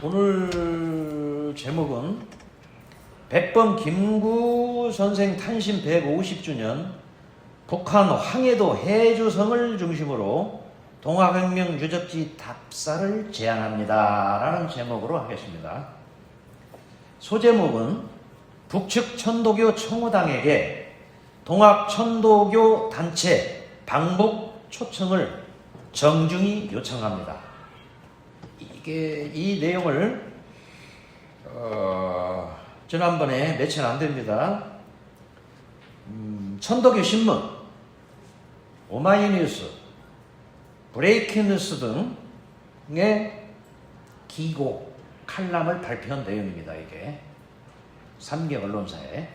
오늘 제목은 백범 김구 선생 탄신 150주년 북한 황해도 해주성을 중심으로 동학혁명 유적지 답사를 제안합니다 라는 제목으로 하겠습니다. 소제목은 북측 천도교 청호당에게 동학천도교 단체 방북 초청을 정중히 요청합니다. 이 내용을 지난번에 며칠 안 됩니다. 천도교 신문, 오마이뉴스, 브레이킹뉴스 등의 기고 칼럼을 발표한 내용입니다. 이게 3개 언론사에.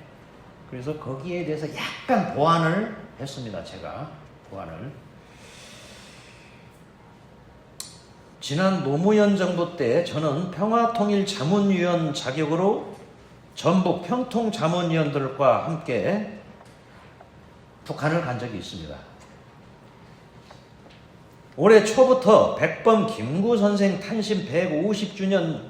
그래서 거기에 대해서 약간 보완을 했습니다. 제가 보완을. 지난 노무현 정부 때 저는 평화통일자문위원 자격으로 전북 평통자문위원들과 함께 북한을 간 적이 있습니다. 올해 초부터 백범 김구 선생 탄신 150주년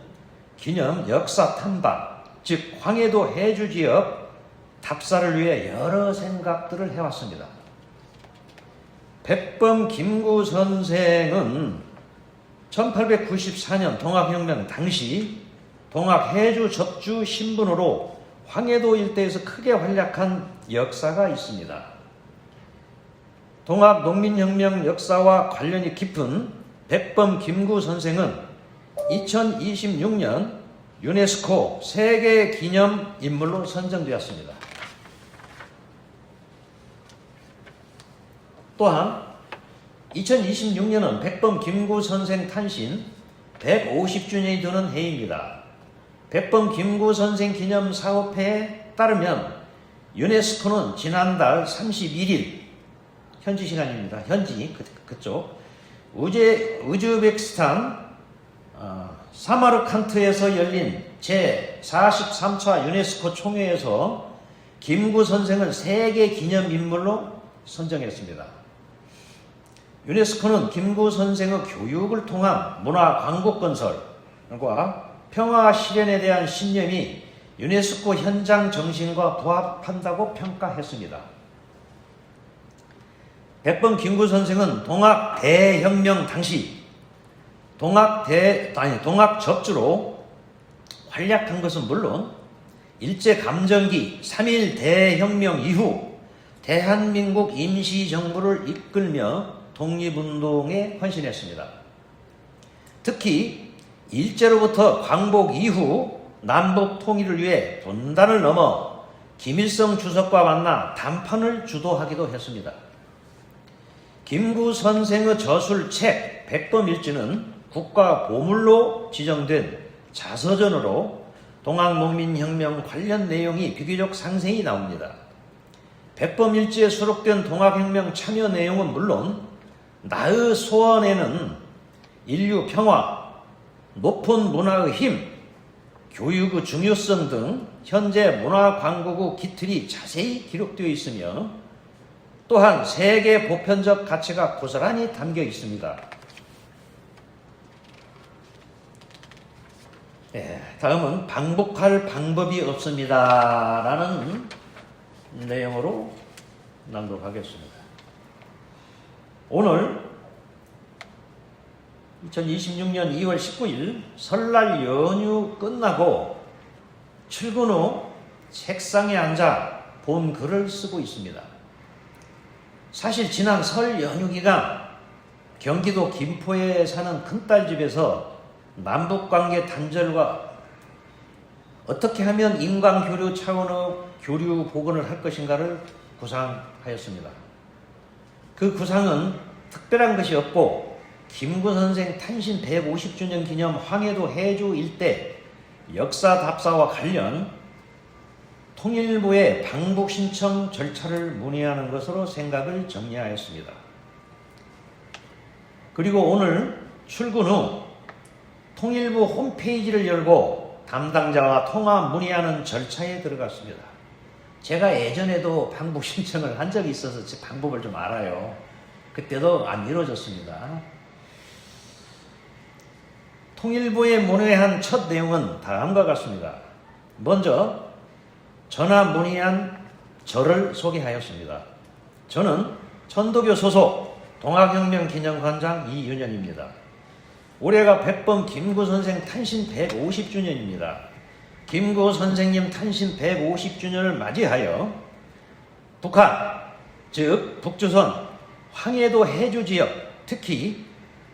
기념 역사 탐방, 즉 황해도 해주 지역 답사를 위해 여러 생각들을 해왔습니다. 백범 김구 선생은 1894년 동학혁명 당시 동학해주 접주 신분으로 황해도 일대에서 크게 활약한 역사가 있습니다. 동학농민혁명 역사와 관련이 깊은 백범 김구 선생은 2026년 유네스코 세계기념인물로 선정되었습니다. 또한 2026년은 백범 김구 선생 탄신 150주년이 되는 해입니다. 백범 김구 선생 기념 사업회에 따르면 유네스코는 지난달 31일 현지 시간입니다. 현지 그쪽 우즈베키스탄 사마르칸트에서 열린 제43차 유네스코 총회에서 김구 선생을 세계 기념인물로 선정했습니다. 유네스코는 김구 선생의 교육을 통한 문화 광국 건설과 평화 실현에 대한 신념이 유네스코 현장 정신과 부합한다고 평가했습니다. 백범 김구 선생은 동학 대혁명 당시 동학 접주로 활약한 것은 물론 일제감정기 3.1 대혁명 이후 대한민국 임시정부를 이끌며 독립운동에 헌신했습니다. 특히 일제로부터 광복 이후 남북 통일을 위해 분단을 넘어 김일성 주석과 만나 담판을 주도하기도 했습니다. 김구 선생의 저술책 백범일지는 국가보물로 지정된 자서전으로 동학농민혁명 관련 내용이 비교적 상세히 나옵니다. 백범일지에 수록된 동학혁명 참여 내용은 물론 나의 소원에는 인류 평화, 높은 문화의 힘, 교육의 중요성 등 현재 문화 강국의 기틀이 자세히 기록되어 있으며 또한 세계 보편적 가치가 고스란히 담겨 있습니다. 다음은 방북할 방법이 없습니다 라는 내용으로 낭독하겠습니다. 오늘 2026년 2월 19일 설날 연휴 끝나고 출근 후 책상에 앉아 본 글을 쓰고 있습니다. 사실 지난 설 연휴 기간 경기도 김포에 사는 큰딸집에서 남북관계 단절과 어떻게 하면 인간교류 차원의 교류 복원을 할 것인가를 구상하였습니다. 그 구상은 특별한 것이 없고 김구 선생 탄신 150주년 기념 황해도 해주 일대 역사 답사와 관련 통일부의 방북 신청 절차를 문의하는 것으로 생각을 정리하였습니다. 그리고 오늘 출근 후 통일부 홈페이지를 열고 담당자와 통화 문의하는 절차에 들어갔습니다. 제가 예전에도 방북 신청을 한 적이 있어서 방법을 좀 알아요. 그때도 안 이루어졌습니다. 통일부에 문의한 첫 내용은 다음과 같습니다. 먼저 전화 문의한 저를 소개하였습니다. 저는 천도교 소속 동학혁명 기념관장 이윤현입니다. 올해가 백범 김구 선생 탄신 150주년입니다. 김구 선생님 탄신 150주년을 맞이하여 북한, 즉 북조선 황해도 해주지역, 특히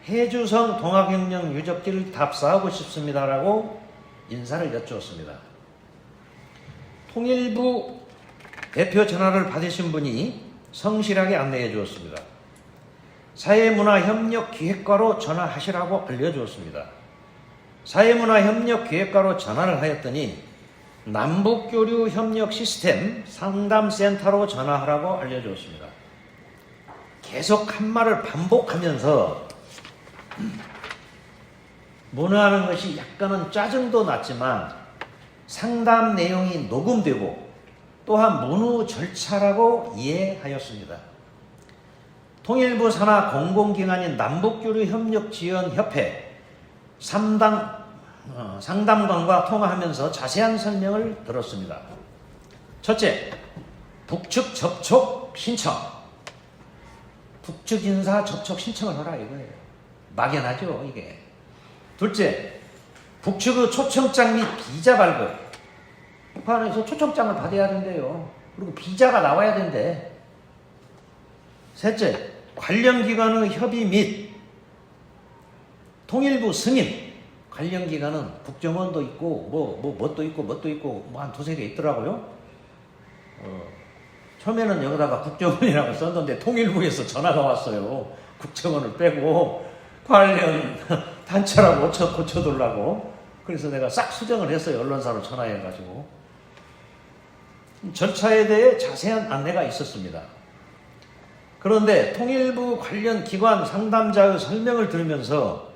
해주성 동학혁명 유적지를 답사하고 싶습니다라고 인사를 여쭈었습니다. 통일부 대표 전화를 받으신 분이 성실하게 안내해 주었습니다. 사회문화협력기획과로 전화하시라고 알려주었습니다. 사회문화협력기획과로 전화를 하였더니 남북교류 협력 시스템 상담센터로 전화하라고 알려주었습니다. 계속 한 말을 반복하면서 문의하는 것이 약간은 짜증도 났지만 상담 내용이 녹음되고 또한 문의 절차라고 이해하였습니다. 통일부 산하 공공기관인 남북교류협력지원협회 상담관과 통화하면서 자세한 설명을 들었습니다. 첫째, 북측 접촉 신청. 북측 인사 접촉 신청을 하라 이거예요. 막연하죠 이게. 둘째, 북측의 초청장 및 비자 발급. 북한에서 초청장을 받아야 된대요. 그리고 비자가 나와야 된대. 셋째, 관련 기관의 협의 및 통일부 승인. 관련 기관은 국정원도 있고 뭣도 있고 한 두세 개 있더라고요. 처음에는 여기다가 국정원이라고 썼는데 통일부에서 전화가 왔어요. 국정원을 빼고 관련 단체라고 고쳐달라고. 그래서 내가 싹 수정을 했어요. 언론사로 전화해가지고. 절차에 대해 자세한 안내가 있었습니다. 그런데 통일부 관련 기관 상담자의 설명을 들으면서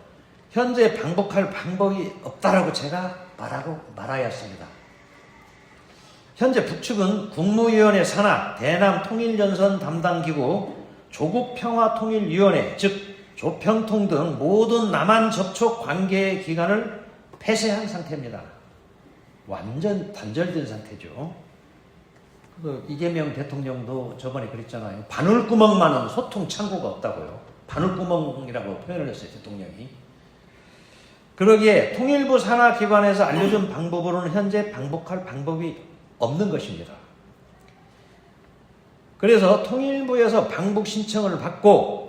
현재 방북할 방법이 없다라고 제가 말하였습니다. 현재 북측은 국무위원회 산하 대남통일연선 담당기구 조국평화통일위원회 즉 조평통 등 모든 남한 접촉 관계 기관을 폐쇄한 상태입니다. 완전 단절된 상태죠. 이재명 대통령도 저번에 그랬잖아요. 바늘구멍만은 소통 창구가 없다고요. 바늘구멍이라고 표현을 했어요, 대통령이. 그러기에 통일부 산하기관에서 알려준 방법으로는 현재 방북할 방법이 없는 것입니다. 그래서 통일부에서 방북 신청을 받고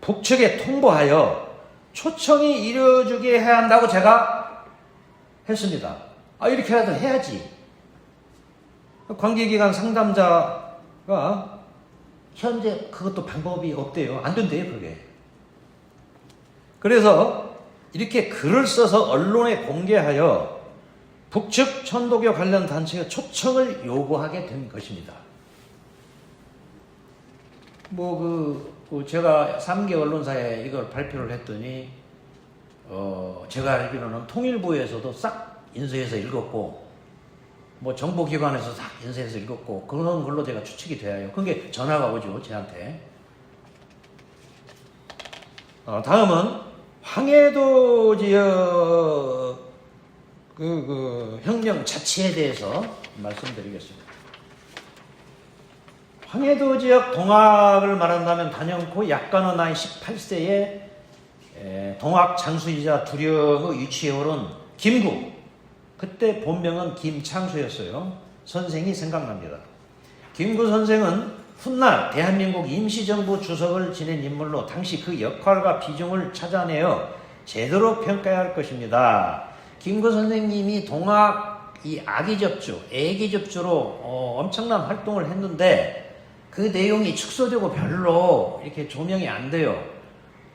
북측에 통보하여 초청이 이루어지게 해야 한다고 제가 했습니다. 이렇게라도 해야지. 관계기관 상담자가 현재 그것도 방법이 없대요. 안 된대요, 그게. 그래서 이렇게 글을 써서 언론에 공개하여 북측 천도교 관련 단체의 초청을 요구하게 된 것입니다. 제가 3개 언론사에 이걸 발표를 했더니, 제가 알기로는 통일부에서도 싹 인쇄해서 읽었고, 정보기관에서 싹 인쇄해서 읽었고, 그런 걸로 제가 추측이 돼요. 그게 전화가 오죠, 저한테. 다음은 황해도 지역 혁명 자체에 대해서 말씀드리겠습니다. 황해도 지역 동학을 말한다면 단연코 약간의 나이 18세에 동학 장수이자 두령의 유치에 오른 김구, 그때 본명은 김창수였어요. 선생이 생각납니다. 김구 선생은 훗날 대한민국 임시정부 주석을 지낸 인물로 당시 그 역할과 비중을 찾아내어 제대로 평가해야 할 것입니다. 김구 선생님이 동학 아기접주, 애기접주로 엄청난 활동을 했는데 그 내용이 축소되고 별로 이렇게 조명이 안 돼요.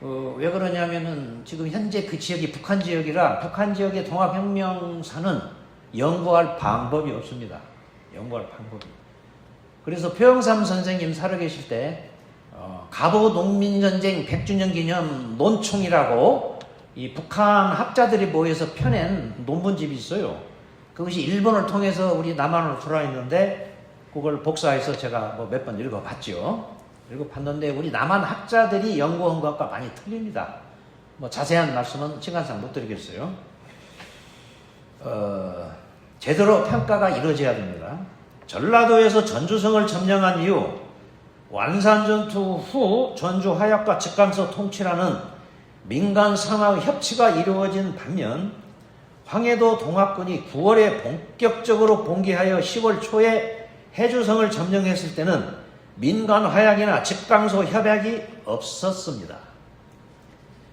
왜 그러냐면은 지금 현재 그 지역이 북한 지역이라 북한 지역의 동학혁명사는 연구할 방법이 없습니다. 연구할 방법이. 그래서 표영삼 선생님 살아계실 때 갑오 농민전쟁 100주년 기념 논총이라고 이 북한 학자들이 모여서 펴낸 논문집이 있어요. 그것이 일본을 통해서 우리 남한으로 들어와 있는데 그걸 복사해서 제가 몇 번 읽어봤죠. 읽어봤는데 우리 남한 학자들이 연구한 것과 많이 틀립니다. 뭐 자세한 말씀은 시간상 못 드리겠어요. 제대로 평가가 이루어져야 됩니다. 전라도에서 전주성을 점령한 이후 완산전투 후 전주 화약과 직강서 통치라는 민간 상하의 협치가 이루어진 반면 황해도 동학군이 9월에 본격적으로 봉기하여 10월 초에 해주성을 점령했을 때는 민간 화약이나 직강소 협약이 없었습니다.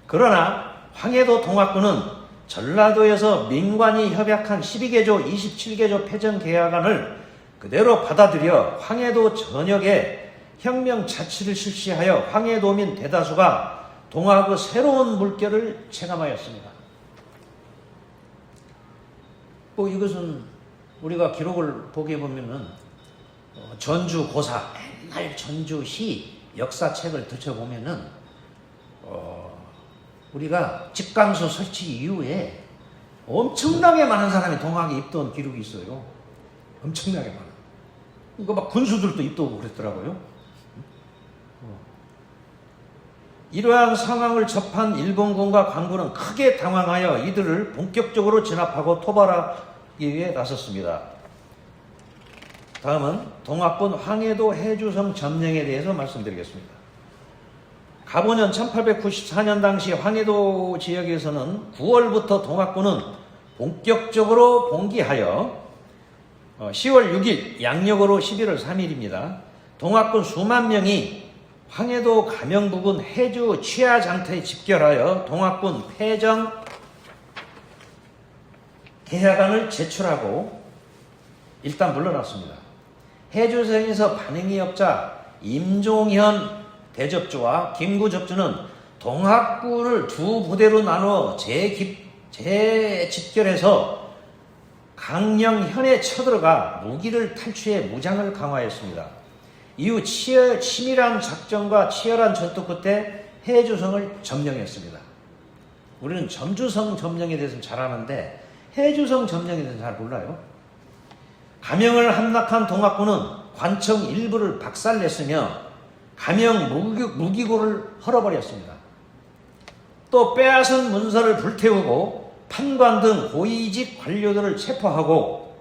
그러나 황해도 동학군은 전라도에서 민관이 협약한 12개조 27개조 패전계약안을 그대로 받아들여 황해도 전역에 혁명 자치를 실시하여 황해도민 대다수가 동학의 새로운 물결을 체감하였습니다. 이것은 우리가 기록을 보게 보면은 전주 고사, 옛날 전주시 역사책을 들춰보면은 우리가 직강소 설치 이후에 엄청나게 많은 사람이 동학에 입도한 기록이 있어요. 엄청나게 많아. 이거 막 군수들도 입도하고 그랬더라고요. 이러한 상황을 접한 일본군과 광군은 크게 당황하여 이들을 본격적으로 진압하고 토벌하기 위해 나섰습니다. 다음은 동학군 황해도 해주성 점령에 대해서 말씀드리겠습니다. 가보년 1894년 당시 황해도 지역에서는 9월부터 동학군은 본격적으로 봉기하여 10월 6일 양력으로 11월 3일입니다. 동학군 수만 명이 황해도 가명 부근 해주 취하장터에 집결하여 동학군 패전 계약안을 제출하고 일단 물러났습니다. 해주성에서 반응이 없자 임종현 대접주와 김구 접주는 동학군을 두 부대로 나누어 재집결해서 강령현에 쳐들어가 무기를 탈취해 무장을 강화했습니다. 이후 치밀한 작전과 치열한 전투 끝에 해주성을 점령했습니다. 우리는 전주성 점령에 대해서는 잘 아는데 해주성 점령에 대해서는 잘 몰라요. 가명을 함락한 동학군은 관청 일부를 박살냈으며 가명 무기고를 헐어버렸습니다. 또 빼앗은 문서를 불태우고 판관 등 고위직 관료들을 체포하고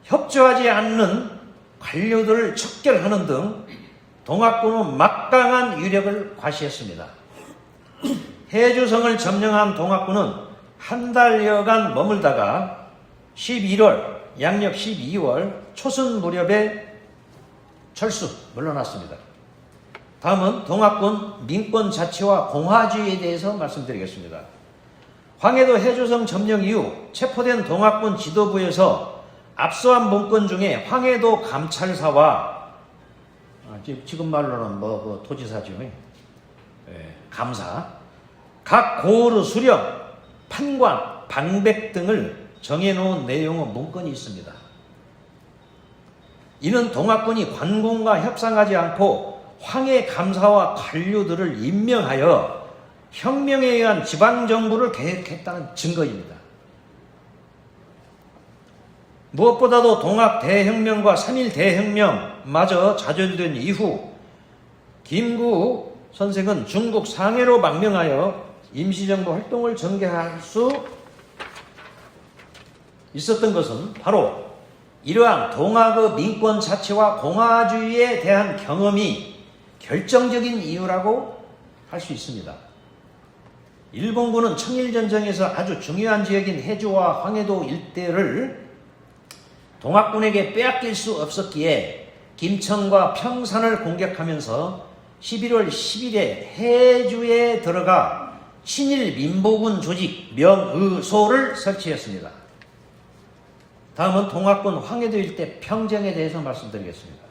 협조하지 않는 관료들을 척결하는 등 동학군은 막강한 위력을 과시했습니다. 해주성을 점령한 동학군은 한 달여간 머물다가 11월, 양력 12월 초순 무렵에 물러났습니다. 다음은 동학군 민권 자치와 공화주의에 대해서 말씀드리겠습니다. 황해도 해주성 점령 이후 체포된 동학군 지도부에서 압수한 문건 중에 황해도 감찰사와 지금 말로는 토지사죠. 감사, 각 고을의 수령, 판관, 방백 등을 정해놓은 내용의 문건이 있습니다. 이는 동학군이 관군과 협상하지 않고 황해 감사와 관료들을 임명하여 혁명에 의한 지방정부를 계획했다는 증거입니다. 무엇보다도 동학 대혁명과 3.1 대혁명마저 좌절된 이후 김구 선생은 중국 상해로 망명하여 임시정부 활동을 전개할 수 있었던 것은 바로 이러한 동학의 민권 자치와 공화주의에 대한 경험이 결정적인 이유라고 할 수 있습니다. 일본군은 청일전쟁에서 아주 중요한 지역인 해주와 황해도 일대를 동학군에게 빼앗길 수 없었기에 김천과 평산을 공격하면서 11월 10일에 해주에 들어가 친일 민보군 조직 명의소를 설치했습니다. 다음은 동학군 황해도 일대 평정에 대해서 말씀드리겠습니다.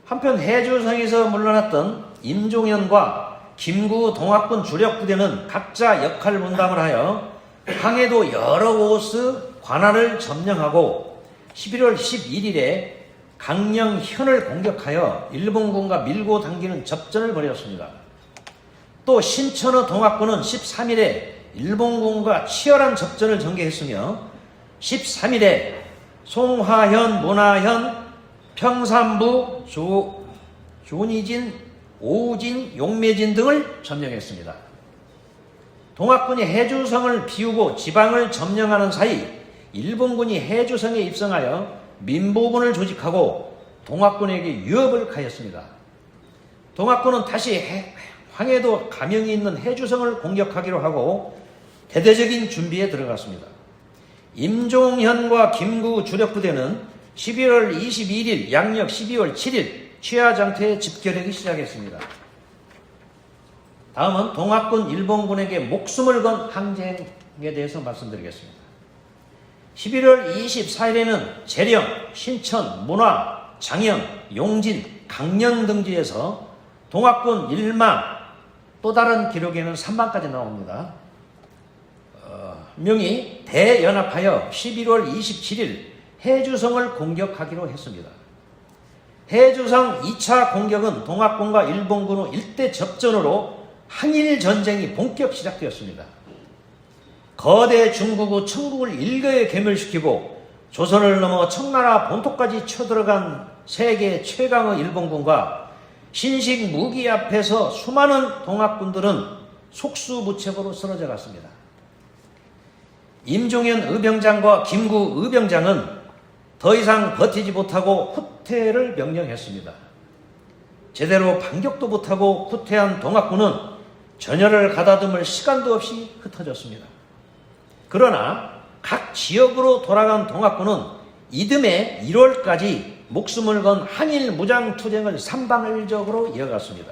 한편 해주성에서 물러났던 임종현과 김구 동학군 주력부대는 각자 역할 분담을 하여 황해도 여러 곳의 관할을 점령하고 11월 11일에 강령현을 공격하여 일본군과 밀고 당기는 접전을 벌였습니다. 또 신천의 동학군은 13일에 일본군과 치열한 접전을 전개했으며 13일에 송화현, 문화현, 평산부, 조니진, 오진, 용매진 등을 점령했습니다. 동학군이 해주성을 비우고 지방을 점령하는 사이 일본군이 해주성에 입성하여 민보군을 조직하고 동학군에게 위협을 가했습니다. 동학군은 다시 황해도 가명이 있는 해주성을 공격하기로 하고 대대적인 준비에 들어갔습니다. 임종현과 김구 주력부대는 11월 21일 양력 12월 7일 취하장터에 집결하기 시작했습니다. 다음은 동학군 일본군에게 목숨을 건 항쟁에 대해서 말씀드리겠습니다. 11월 24일에는 재령, 신천, 문화, 장영, 용진, 강령 등지에서 동학군 1만, 또 다른 기록에는 3만까지 나옵니다. 명이 대연합하여 11월 27일 해주성을 공격하기로 했습니다. 해주성 2차 공격은 동학군과 일본군의 일대 접전으로 항일 전쟁이 본격 시작되었습니다. 거대 중국의 청국을 일거에 괴멸시키고 조선을 넘어 청나라 본토까지 쳐들어간 세계 최강의 일본군과 신식 무기 앞에서 수많은 동학군들은 속수무책으로 쓰러져 갔습니다. 임종현 의병장과 김구 의병장은 더 이상 버티지 못하고 후퇴를 명령했습니다. 제대로 반격도 못하고 후퇴한 동학군은 전열을 가다듬을 시간도 없이 흩어졌습니다. 그러나 각 지역으로 돌아간 동학군은 이듬해 1월까지 목숨을 건 항일 무장투쟁을 산발적으로 이어갔습니다.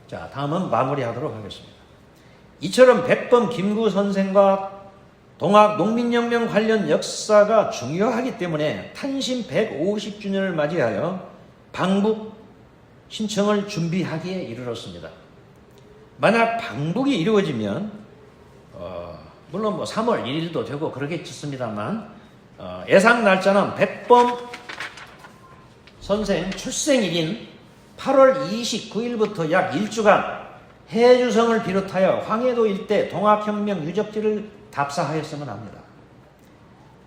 자, 다음은 마무리하도록 하겠습니다. 이처럼 백범 김구 선생과 동학 농민혁명 관련 역사가 중요하기 때문에 탄신 150주년을 맞이하여 방북 신청을 준비하기에 이르렀습니다. 만약 방북이 이루어지면 물론 3월 1일도 되고 그러겠습니다만 예상 날짜는 백범 선생 출생일인 8월 29일부터 약 1주간 해주성을 비롯하여 황해도 일대 동학혁명 유적지를 답사하였으면 합니다.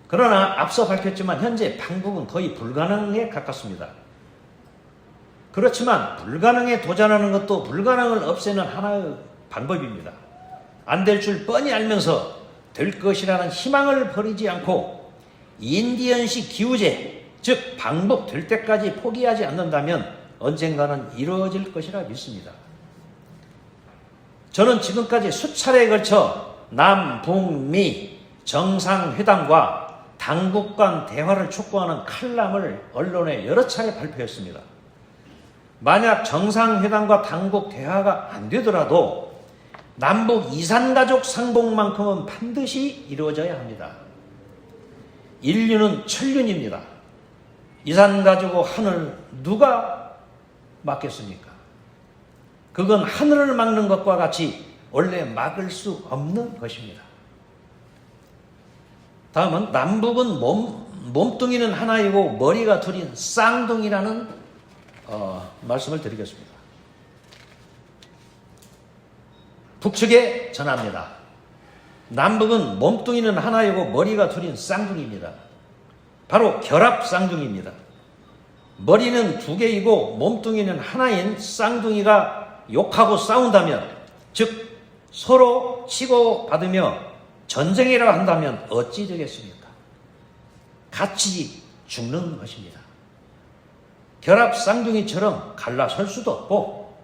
그러나 앞서 밝혔지만 현재 방북은 거의 불가능에 가깝습니다. 그렇지만 불가능에 도전하는 것도 불가능을 없애는 하나의 방법입니다. 안 될 줄 뻔히 알면서 될 것이라는 희망을 버리지 않고 인디언식 기우제, 즉 방북될 때까지 포기하지 않는다면 언젠가는 이루어질 것이라 믿습니다. 저는 지금까지 수차례에 걸쳐 남북미 정상회담과 당국 간 대화를 촉구하는 칼럼을 언론에 여러 차례 발표했습니다. 만약 정상회담과 당국 대화가 안 되더라도 남북 이산가족 상봉만큼은 반드시 이루어져야 합니다. 인류는 천륜입니다. 이산가족의 하늘 누가 막겠습니까? 그건 하늘을 막는 것과 같이 원래 막을 수 없는 것입니다. 다음은 남북은 몸뚱이는 하나이고 머리가 둘인 쌍둥이라는 말씀을 드리겠습니다. 북측에 전합니다. 남북은 몸뚱이는 하나이고 머리가 둘인 쌍둥이입니다. 바로 결합 쌍둥이입니다. 머리는 두 개이고 몸뚱이는 하나인 쌍둥이가 욕하고 싸운다면, 즉 서로 치고받으며 전쟁이라 한다면 어찌 되겠습니까? 같이 죽는 것입니다. 결합 쌍둥이처럼 갈라설 수도 없고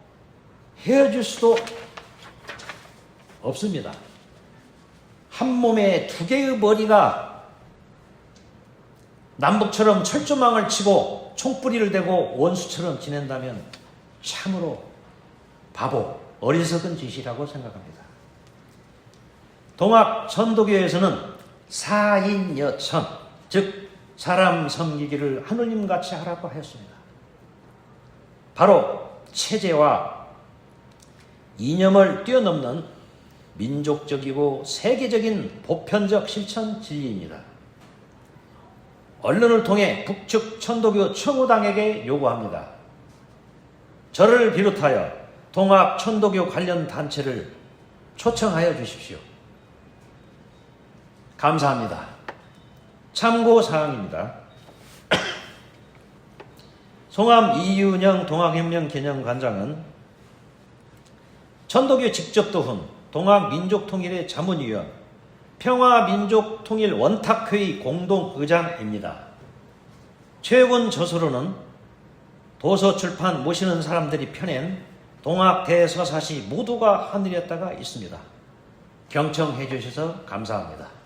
헤어질 수도 없습니다. 한 몸에 두 개의 머리가 남북처럼 철조망을 치고 총뿌리를 대고 원수처럼 지낸다면 참으로 바보, 어리석은 짓이라고 생각합니다. 동학 천도교에서는 사인여천, 즉 사람 섬기기를 하느님같이 하라고 하였습니다. 바로 체제와 이념을 뛰어넘는 민족적이고 세계적인 보편적 실천 진리입니다. 언론을 통해 북측 천도교 청우당에게 요구합니다. 저를 비롯하여 동학 천도교 관련 단체를 초청하여 주십시오. 감사합니다. 참고사항입니다. 송암 이윤영 동학혁명 기념관장은 천도교 직접 도훈, 동학민족통일의 자문위원, 평화민족통일 원탁회의 공동의장입니다. 최근 저서로는 도서출판 모시는 사람들이 펴낸 동학대서사시 모두가 하늘이었다가 있습니다. 경청해 주셔서 감사합니다.